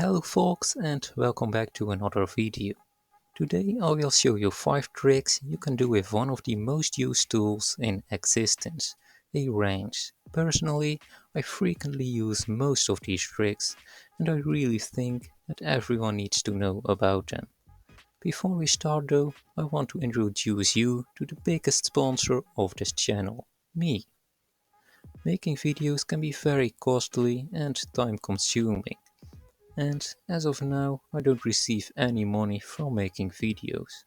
Hello folks and welcome back to another video. Today I will show you 5 tricks you can do with one of the most used tools in existence, a wrench. Personally, I frequently use most of these tricks and I really think that everyone needs to know about them. Before we start though, I want to introduce you to the biggest sponsor of this channel, me. Making videos can be very costly and time consuming. And as of now, I don't receive any money from making videos.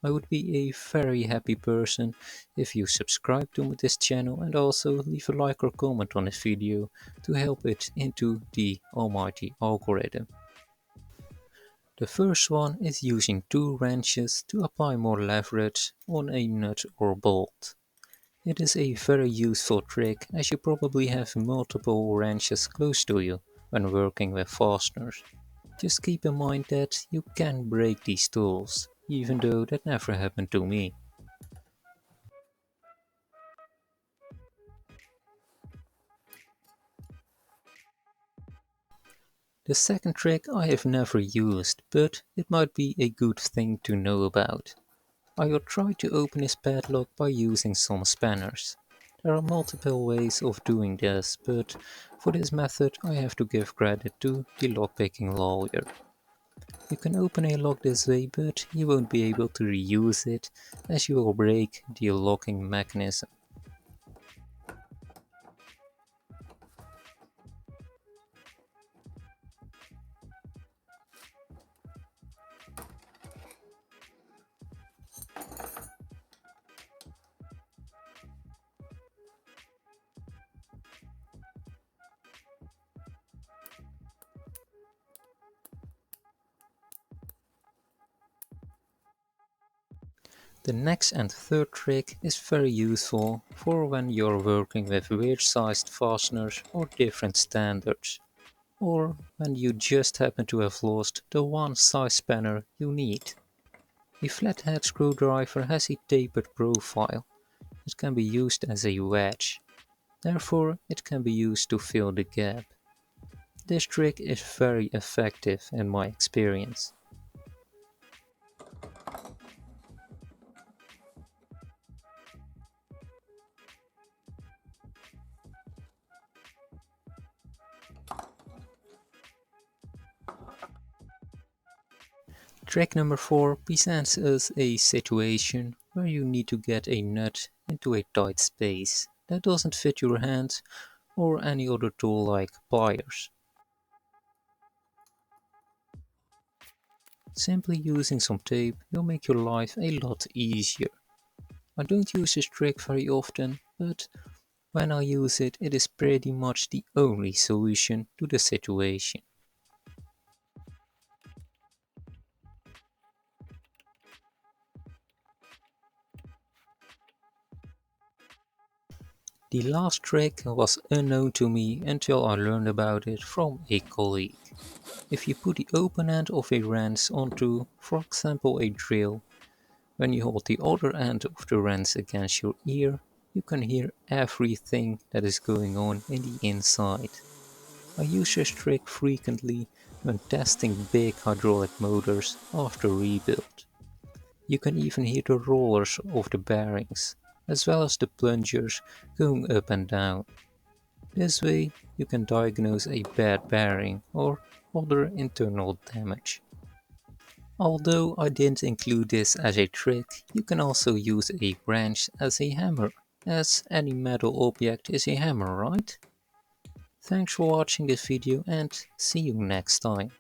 I would be a very happy person if you subscribe to this channel and also leave a like or comment on this video to help it into the almighty algorithm. The first one is using 2 wrenches to apply more leverage on a nut or bolt. It is a very useful trick as you probably have multiple wrenches close to you when working with fasteners. Just keep in mind that you can break these tools, even though that never happened to me. The second trick I have never used, but it might be a good thing to know about. I will try to open this padlock by using some spanners. There are multiple ways of doing this, but for this method I have to give credit to the lockpicking lawyer. You can open a lock this way, but you won't be able to reuse it as you will break the locking mechanism. The next and third trick is very useful for when you're working with weird sized fasteners or different standards, or when you just happen to have lost the one size spanner you need. A flathead screwdriver has a tapered profile. It can be used as a wedge, therefore it can be used to fill the gap. This trick is very effective in my experience. Trick number 4 presents us a situation where you need to get a nut into a tight space that doesn't fit your hand or any other tool like pliers. Simply using some tape will make your life a lot easier. I don't use this trick very often, but when I use it, it is pretty much the only solution to the situation. The last trick was unknown to me until I learned about it from a colleague. If you put the open end of a wrench onto, for example, a drill, when you hold the other end of the wrench against your ear, you can hear everything that is going on in the inside. I use this trick frequently when testing big hydraulic motors after rebuild. You can even hear the rollers of the bearings, as well as the plungers going up and down. This way you can diagnose a bad bearing or other internal damage. Although I didn't include this as a trick, you can also use a wrench as a hammer, as any metal object is a hammer, right? Thanks for watching this video and see you next time.